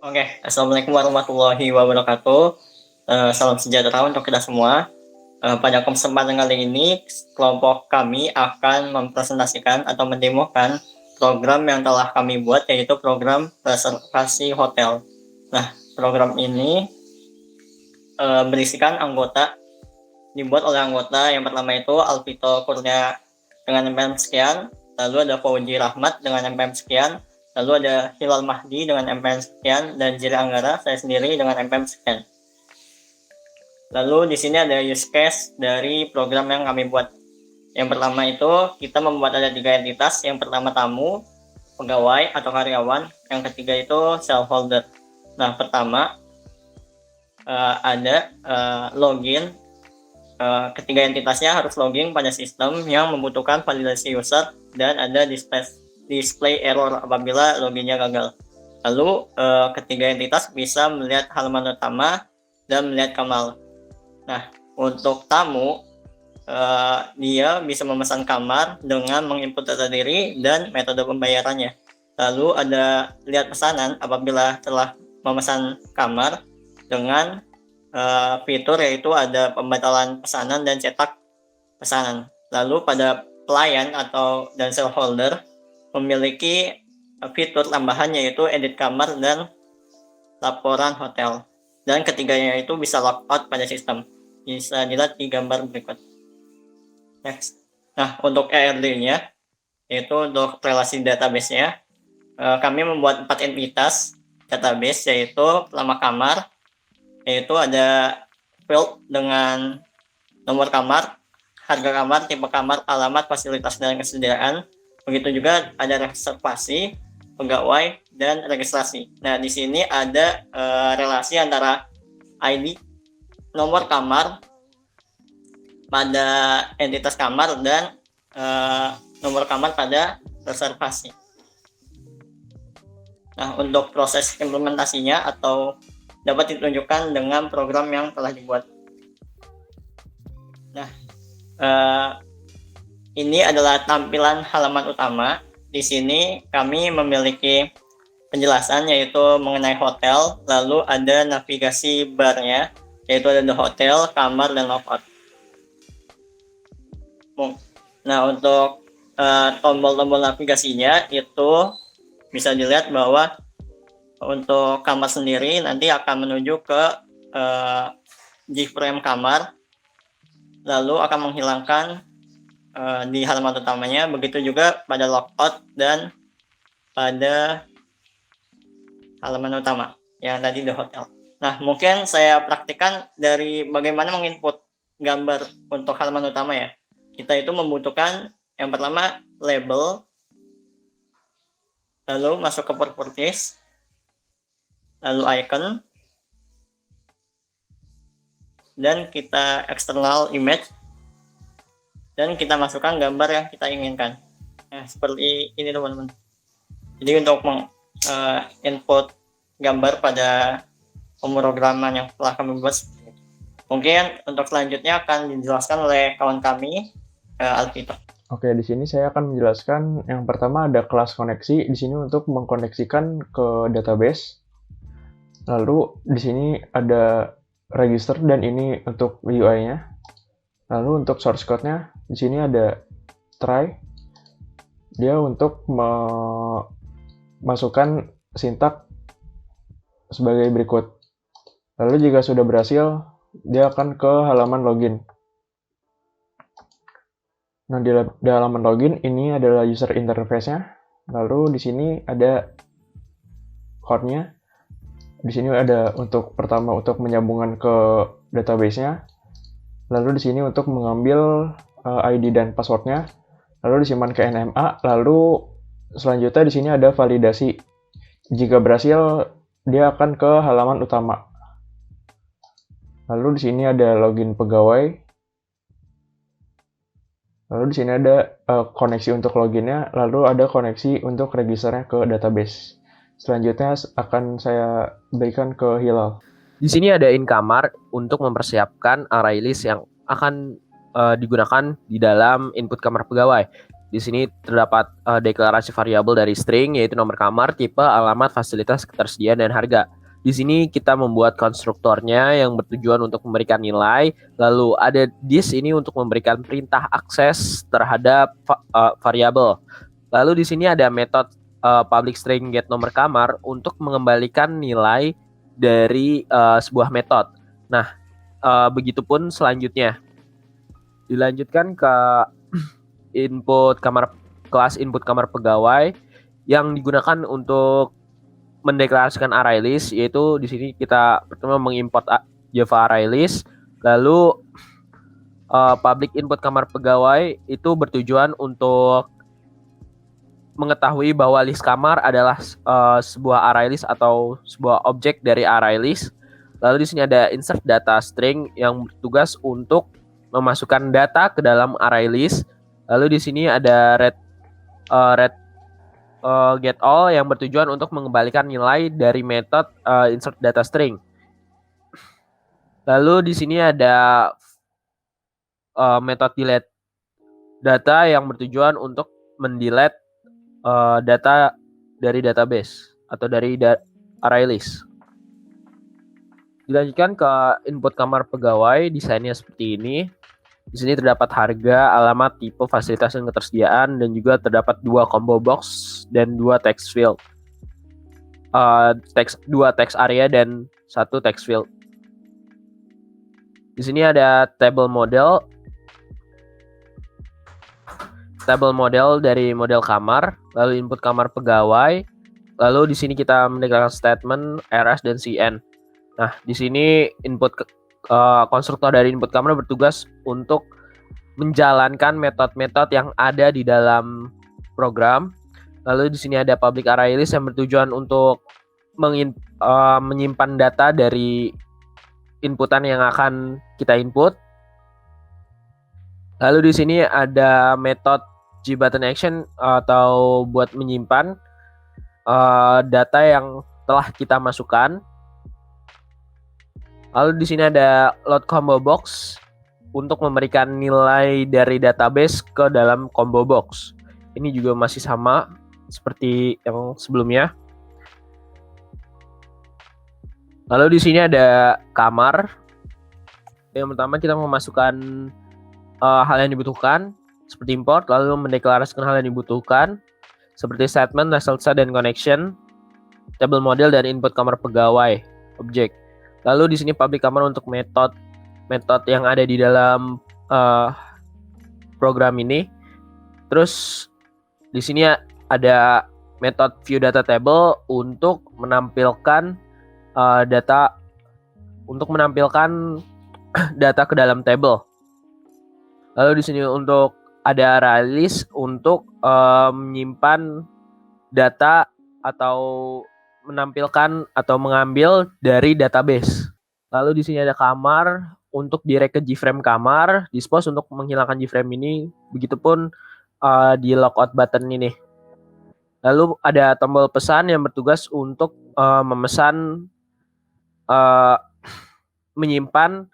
Oke, Assalamualaikum warahmatullahi wabarakatuh. Salam sejahtera untuk kita semua. Pada kesempatan kali ini, kelompok kami akan mempresentasikan atau mendemokan program yang telah kami buat, yaitu program reservasi hotel. Nah, program ini berisikan anggota, dibuat oleh anggota. Yang pertama itu Alvito Kurnia dengan NPM sekian, lalu ada Fauji Rahmat dengan NPM sekian, lalu ada Hilal Mahdi dengan NPM sekian, dan Jiri Anggara, saya sendiri dengan NPM sekian. Lalu di sini ada use case dari program yang kami buat. Yang pertama itu kita membuat ada 3 entitas. Yang pertama tamu, pegawai atau karyawan. Yang ketiga itu self-holder. Nah, pertama ada login. Ketiga entitasnya harus login pada sistem yang membutuhkan validasi user, dan ada display error apabila loginnya gagal. Lalu ketiga entitas bisa melihat halaman utama dan melihat kamar. Nah, untuk tamu, dia bisa memesan kamar dengan menginput data diri dan metode pembayarannya. Lalu ada lihat pesanan apabila telah memesan kamar dengan fitur yaitu ada pembatalan pesanan dan cetak pesanan. Lalu pada pelayan atau dan self-holder memiliki fitur tambahan yaitu edit kamar dan laporan hotel. Dan ketiganya itu bisa logout pada sistem. Bisa dilihat di gambar berikut. Next. Nah, untuk ERD-nya, yaitu untuk relasi database-nya, kami membuat 4 entitas database, yaitu pertama kamar, yaitu ada field dengan nomor kamar, harga kamar, tipe kamar, alamat, fasilitas, dan kesediaan. Begitu juga ada reservasi, pegawai, dan registrasi. Nah, di sini ada relasi antara ID, nomor kamar pada entitas kamar, dan nomor kamar pada reservasi. Nah, untuk proses implementasinya atau dapat ditunjukkan dengan program yang telah dibuat. Nah, ini adalah tampilan halaman utama. Di sini kami memiliki penjelasan yaitu mengenai hotel, lalu ada navigasi barnya, yaitu ada the hotel, kamar, dan logout. Nah, untuk tombol-tombol navigasinya itu bisa dilihat bahwa untuk kamar sendiri nanti akan menuju ke G-frame kamar, lalu akan menghilangkan di halaman utamanya. Begitu juga pada logout dan pada halaman utama yang tadi the hotel. Nah, mungkin saya praktikkan dari bagaimana menginput gambar untuk halaman utama ya. Kita itu membutuhkan yang pertama label, lalu masuk ke properties, lalu icon, dan kita external image, dan kita masukkan gambar yang kita inginkan. Nah, seperti ini teman-teman. Jadi untuk input gambar pada pemrograman yang telah kami buat. Mungkin untuk selanjutnya akan dijelaskan oleh kawan kami, Alvito. Oke, di sini saya akan menjelaskan yang pertama ada kelas koneksi. Di sini untuk mengkoneksikan ke database. Lalu di sini ada register dan ini untuk UI-nya. Lalu untuk source code-nya di sini ada try. Dia untuk memasukkan sintak sebagai berikut. Lalu jika sudah berhasil, dia akan ke halaman login. Nah, di halaman login ini adalah user interface-nya. Lalu di sini ada code-nya. Di sini ada untuk pertama untuk menyambungkan ke database-nya. Lalu di sini untuk mengambil ID dan password-nya. Lalu disimpan ke NMA. Lalu selanjutnya di sini ada validasi. Jika berhasil, dia akan ke halaman utama. Lalu di sini ada login pegawai. Lalu di sini ada koneksi untuk loginnya, lalu ada koneksi untuk registernya ke database. Selanjutnya akan saya berikan ke Hilal. Di sini ada in kamar untuk mempersiapkan array list yang akan digunakan di dalam input kamar pegawai. Di sini terdapat deklarasi variabel dari string, yaitu nomor kamar, tipe, alamat, fasilitas, ketersediaan, dan harga. Di sini kita membuat konstruktornya yang bertujuan untuk memberikan nilai. Lalu ada this ini untuk memberikan perintah akses terhadap variabel. Lalu di sini ada metode public string get nomor kamar untuk mengembalikan nilai dari sebuah metode. Nah, begitupun selanjutnya. Dilanjutkan ke kelas input kamar pegawai yang digunakan untuk mendeklarasikan array list, yaitu di sini kita pertama mengimport Java array list, lalu public input kamar pegawai itu bertujuan untuk mengetahui bahwa list kamar adalah sebuah array list atau sebuah objek dari array list. Lalu di sini ada insert data string yang bertugas untuk memasukkan data ke dalam array list. Lalu di sini ada get all yang bertujuan untuk mengembalikan nilai dari metode insert data string. Lalu di sini ada metode delete data yang bertujuan untuk mendelete data dari database atau dari array list. Dilanjutkan ke input kamar pegawai, desainnya seperti ini. Di sini terdapat harga, alamat, tipe, fasilitas, dan ketersediaan, dan juga terdapat 2 combo box dan 2 text field. 2 text area dan 1 text field. Di sini ada table model dari model kamar, lalu input kamar pegawai, lalu di sini kita mendeklarasikan statement rs dan cn. Nah, di sini input konstruktor dari input kamar bertugas untuk menjalankan metode-metode yang ada di dalam program. Lalu di sini ada public array list yang bertujuan untuk menyimpan data dari inputan yang akan kita input. Lalu di sini ada metode gbutton atau buat menyimpan data yang telah kita masukkan. Lalu di sini ada load combo box untuk memberikan nilai dari database ke dalam combo box. Ini juga masih sama seperti yang sebelumnya. Lalu di sini ada kamar. Yang pertama kita memasukkan hal yang dibutuhkan seperti import, lalu mendeklarasikan hal yang dibutuhkan seperti statement, result dan connection, table model dan input kamar pegawai, objek. Lalu di sini public kamar untuk metode yang ada di dalam program ini. Terus di sini ada metode view data table untuk menampilkan data ke dalam table. Lalu di sini untuk ada array list untuk menyimpan data atau menampilkan atau mengambil dari database. Lalu di sini ada kamar untuk direct ke gframe kamar, dispose untuk menghilangkan gframe ini, begitupun di logout button ini. Lalu ada tombol pesan yang bertugas untuk memesan menyimpan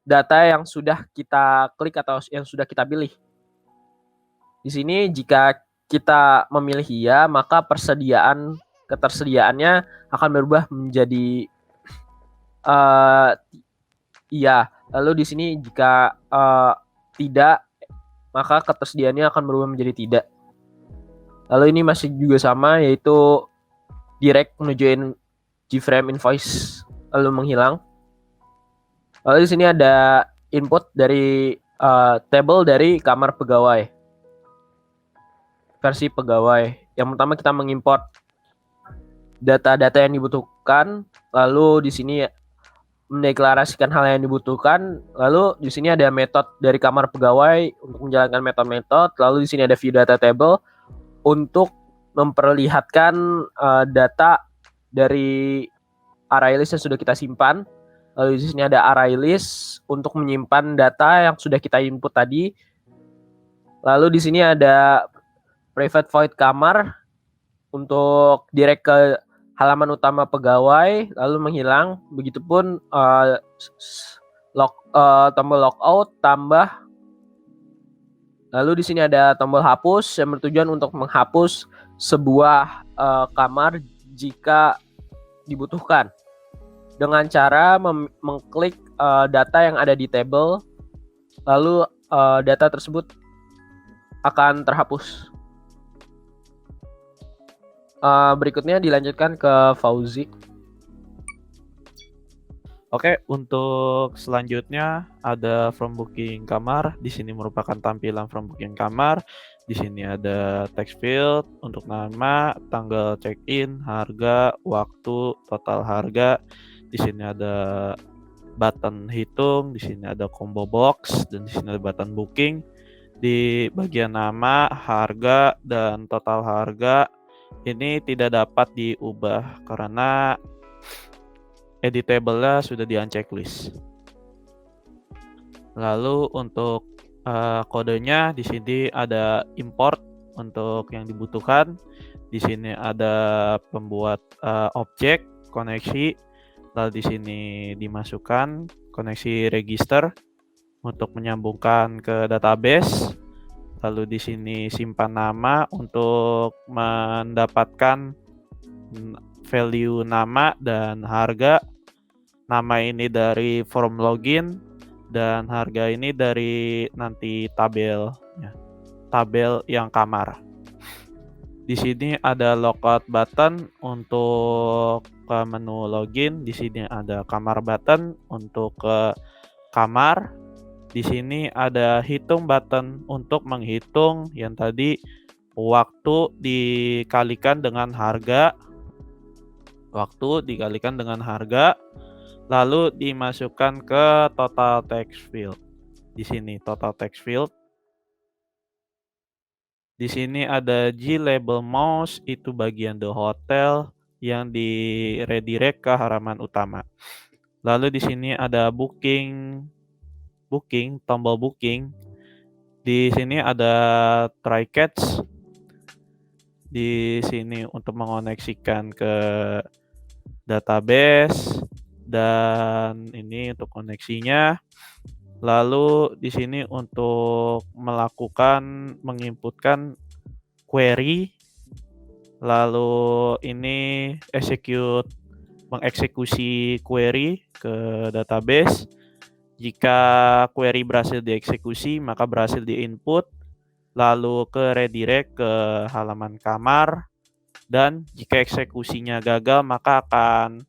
data yang sudah kita klik atau yang sudah kita pilih. Di sini jika kita memilih iya, maka ketersediaannya akan berubah menjadi iya. Lalu di sini jika tidak, maka ketersediaannya akan berubah menjadi tidak. Lalu ini masih juga sama, yaitu direct menuju gframe invoice lalu menghilang. Lalu di sini ada input dari table dari kamar pegawai. Versi pegawai. Yang pertama kita mengimport data-data yang dibutuhkan, lalu di sini mendeklarasikan hal yang dibutuhkan, lalu di sini ada metode dari kamar pegawai untuk menjalankan metode-metode, lalu di sini ada view data table untuk memperlihatkan data dari array list yang sudah kita simpan. Lalu di sini ada array list untuk menyimpan data yang sudah kita input tadi. Lalu di sini ada private void kamar untuk direct ke halaman utama pegawai lalu menghilang. Begitupun tombol logout tambah Lalu di sini ada tombol hapus yang bertujuan untuk menghapus sebuah kamar jika dibutuhkan dengan cara mengklik data yang ada di table, lalu data tersebut akan terhapus. Berikutnya dilanjutkan ke Fauzi. Oke, untuk selanjutnya ada from booking kamar. Di sini merupakan tampilan from booking kamar. Di sini ada text field untuk nama, tanggal check-in, harga, waktu, total harga. Di sini ada button hitung, di sini ada combo box, dan di sini ada button booking. Di bagian nama, harga, dan total harga ini tidak dapat diubah karena editable-nya sudah di-unchecklist. Lalu untuk kodenya di sini ada import untuk yang dibutuhkan. Di sini ada pembuat objek, koneksi. Lalu di sini dimasukkan koneksi register untuk menyambungkan ke database. Lalu di sini simpan nama untuk mendapatkan value nama dan harga. Nama ini dari form login dan harga ini dari nanti tabel yang kamar. Di sini ada logout button untuk ke menu login. Di sini ada kamar button untuk ke kamar. Di sini ada hitung button untuk menghitung yang tadi waktu dikalikan dengan harga. Lalu dimasukkan ke total text field. Di sini total text field. Di sini ada G-label mouse, itu bagian the hotel yang di redirect ke halaman utama. Lalu di sini ada booking, tombol booking. Di sini ada try catch. Di sini untuk mengoneksikan ke database dan ini untuk koneksinya. Lalu di sini untuk menginputkan query. Lalu ini mengeksekusi query ke database. Jika query berhasil dieksekusi, maka berhasil di-input, lalu ke redirect ke halaman kamar. Dan jika eksekusinya gagal, maka akan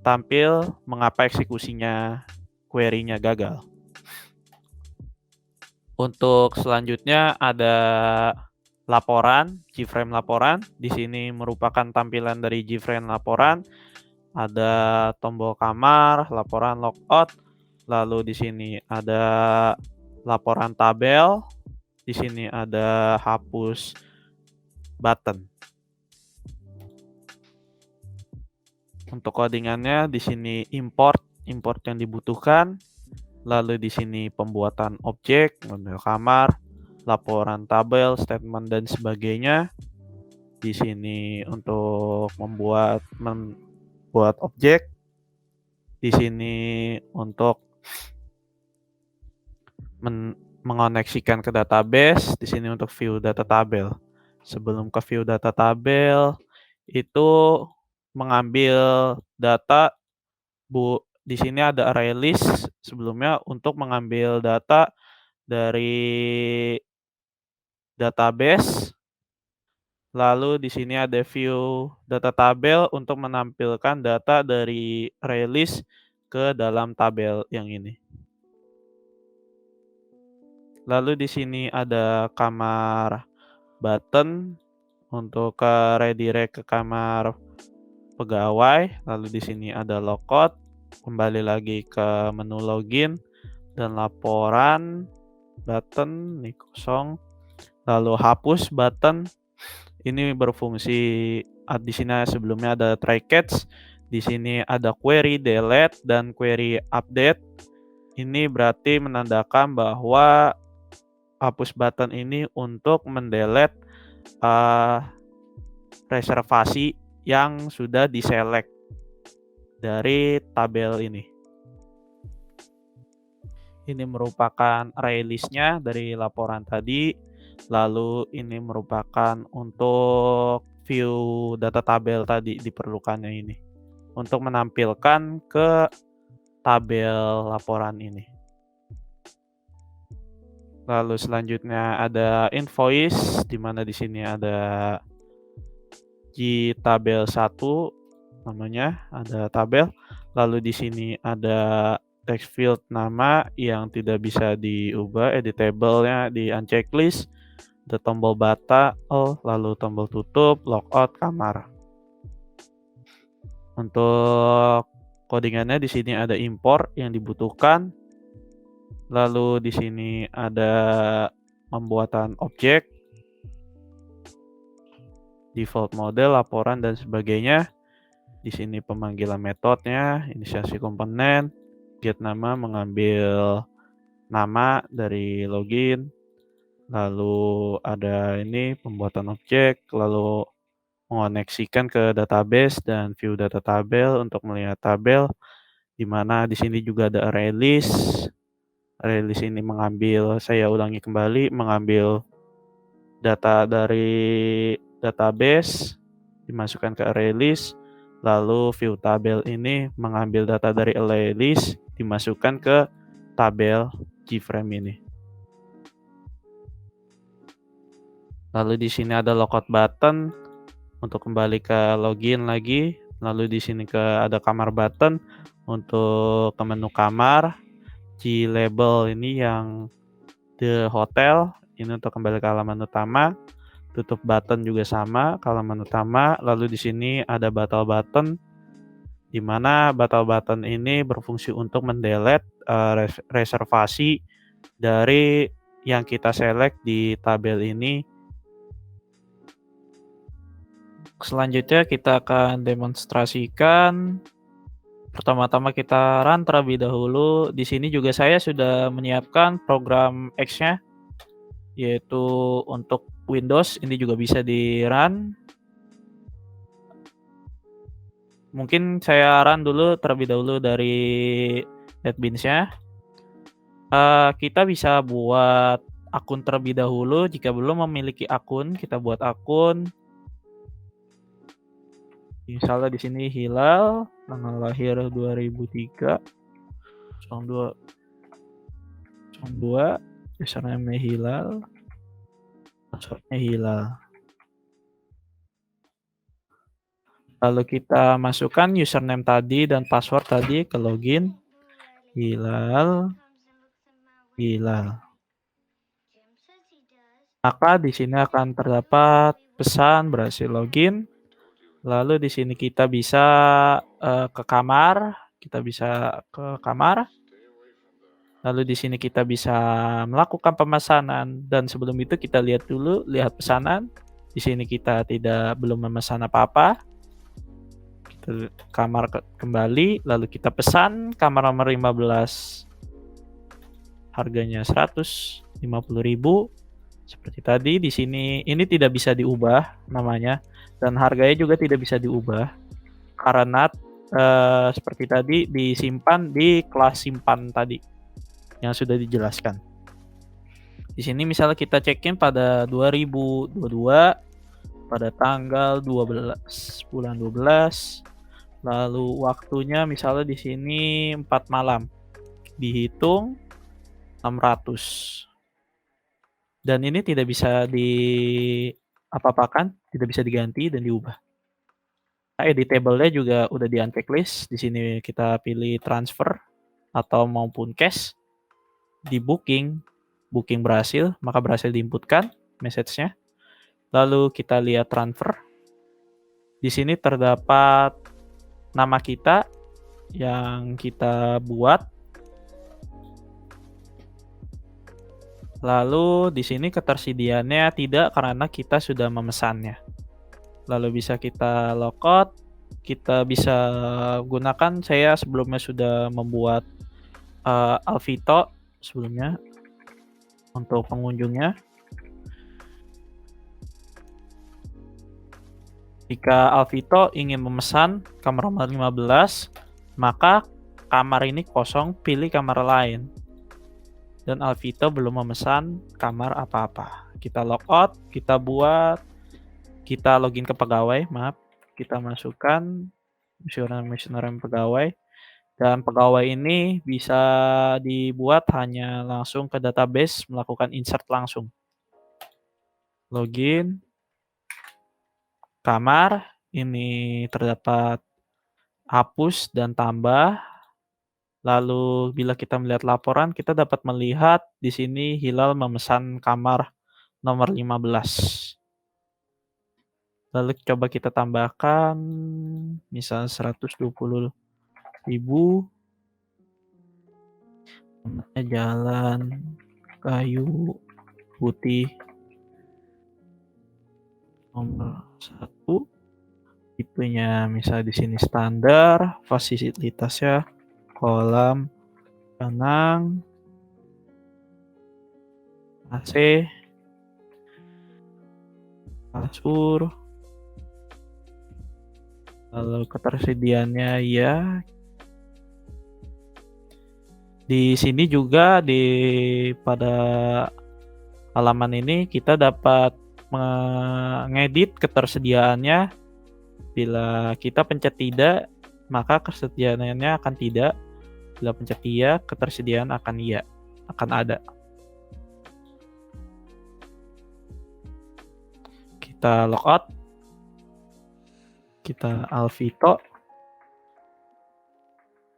tampil mengapa eksekusinya query-nya gagal. Untuk selanjutnya ada laporan, Gframe laporan. Di sini merupakan tampilan dari Gframe laporan. Ada tombol kamar, laporan logout. Lalu di sini ada laporan tabel. Di sini ada hapus button. Untuk codingannya di sini import yang dibutuhkan. Lalu di sini pembuatan objek, model kamar, laporan tabel, statement dan sebagainya. Di sini untuk membuat objek. Di sini untuk mengoneksikan ke database. Di sini untuk view data tabel. Sebelum ke view data tabel itu mengambil data di sini ada array list sebelumnya untuk mengambil data dari database. Lalu di sini ada view data tabel untuk menampilkan data dari array list ke dalam tabel yang ini. Lalu di sini ada kamar button untuk ke redirect ke kamar pegawai. Lalu di sini ada logout, kembali lagi ke menu login dan laporan button ini kosong. Lalu hapus button ini berfungsi di sini sebelumnya ada try catch. Di sini ada query delete dan query update. Ini berarti menandakan bahwa hapus button ini untuk mendelete reservasi yang sudah diselect dari tabel ini. Ini merupakan array list-nya dari laporan tadi. Lalu ini merupakan untuk view data tabel tadi diperlukannya ini. Untuk menampilkan ke tabel laporan ini. Lalu selanjutnya ada invoice, di mana di sini ada di tabel 1 namanya, ada tabel. Lalu di sini ada text field nama yang tidak bisa diubah, editable-nya di unchecklist, ada tombol bata, lalu tombol tutup, logout, kamar. Untuk codingannya di sini ada import yang dibutuhkan. Lalu di sini ada pembuatan objek, default model, laporan dan sebagainya. Di sini pemanggilan metodenya, inisiasi komponen, get nama mengambil nama dari login. Lalu ada ini pembuatan objek, lalu mengoneksikan ke database dan view data tabel untuk melihat tabel, di mana di sini juga ada array list. Array list ini mengambil, saya ulangi kembali, mengambil data dari database, dimasukkan ke array list. Lalu view tabel ini mengambil data dari array list, dimasukkan ke tabel GFrame ini. Lalu di sini ada logout button untuk kembali ke login lagi. Lalu di sini ada kamar button untuk ke menu kamar. G-label ini yang the hotel, ini untuk kembali ke halaman utama. Tutup button juga sama, ke halaman utama. Lalu di sini ada batal button, di mana batal button ini berfungsi untuk mendelete reservasi dari yang kita select di tabel ini. Selanjutnya kita akan demonstrasikan. Pertama-tama kita run terlebih dahulu. Di sini juga saya sudah menyiapkan program X-nya, yaitu untuk Windows. Ini juga bisa di-run. Mungkin saya run dulu terlebih dahulu dari NetBeans-nya. Kita bisa buat akun terlebih dahulu. Jika belum memiliki akun, kita buat akun. Misalnya di sini Hilal, tanggal lahir 2003, 02, username Hilal, passwordnya Hilal. Lalu kita masukkan username tadi dan password tadi ke login. Hilal. Maka di sini akan terdapat pesan berhasil login. Lalu di sini kita bisa ke kamar. Lalu di sini kita bisa melakukan pemesanan, dan sebelum itu kita lihat pesanan. Di sini kita belum memesan apa-apa. Kita kamar kembali, lalu kita pesan kamar nomor 15. Harganya 150.000. Seperti tadi di sini ini tidak bisa diubah namanya, dan harganya juga tidak bisa diubah karena seperti tadi disimpan di kelas simpan tadi yang sudah dijelaskan. Di sini misalnya kita check-in pada 2022 pada tanggal 12 bulan 12. Lalu waktunya misalnya di sini 4 malam. Dihitung 600. Dan ini tidak bisa apa-apakan, tidak bisa diganti dan diubah. Nah, editable-nya juga udah di unchecklist. Di sini kita pilih transfer atau maupun cash. Di booking berhasil, maka berhasil diinputkan message-nya. Lalu kita lihat transfer. Di sini terdapat nama kita yang kita buat. Lalu di sini ketersediaannya tidak karena kita sudah memesannya. Lalu bisa kita logout, kita bisa gunakan, saya sebelumnya sudah membuat Alvito sebelumnya untuk pengunjungnya. Jika Alvito ingin memesan kamar nomor 15, maka kamar ini kosong, pilih kamar lain. dan Alvito belum memesan kamar apa-apa. Kita logout, kita login ke pegawai, kita masukkan username pegawai, dan pegawai ini bisa dibuat hanya langsung ke database melakukan insert langsung. Login, kamar, ini terdapat hapus dan tambah. Lalu bila kita melihat laporan, kita dapat melihat di sini Hilal memesan kamar nomor 15. Lalu coba kita tambahkan misal 120.000. Namanya Jalan Kayu Putih nomor 1. Tipenya misal di sini standar, fasilitasnya kolam renang, AC, kasur, lalu ketersediaannya ya. Di sini juga pada halaman ini kita dapat mengedit ketersediaannya. Bila kita pencet tidak, maka kesediaannya akan tidak. Bila pencet iya, ketersediaan akan ada. Kita logout. Kita Alvito.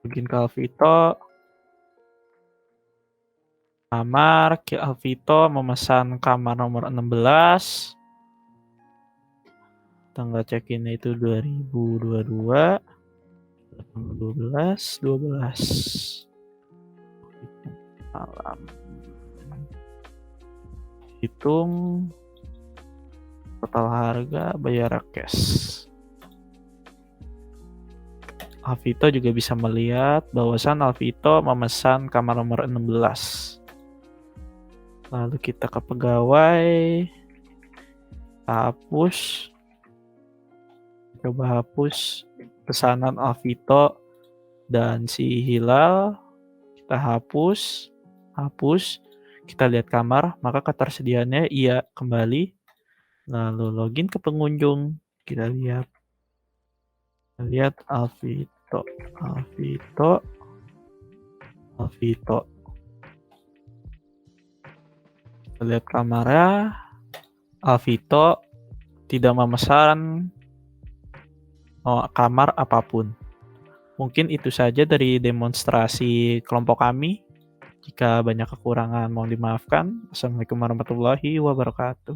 Login ke Alvito. Kamar, Alvito memesan kamar nomor 16. Tanggal check-in itu 2022. 12 malam. Hitung total harga, bayar cash. Alvito juga bisa melihat bahwasan Alvito memesan kamar nomor 16. Lalu kita ke pegawai, hapus, coba hapus pesanan Alvito dan si Hilal. Kita hapus, kita lihat kamar, maka ketersediaannya iya kembali. Lalu login ke pengunjung, kita lihat Alvito. Kita lihat kamarnya, Alvito tidak memesan kamar apapun. Mungkin itu saja dari demonstrasi kelompok kami. Jika banyak kekurangan mohon dimaafkan. Assalamualaikum warahmatullahi wabarakatuh.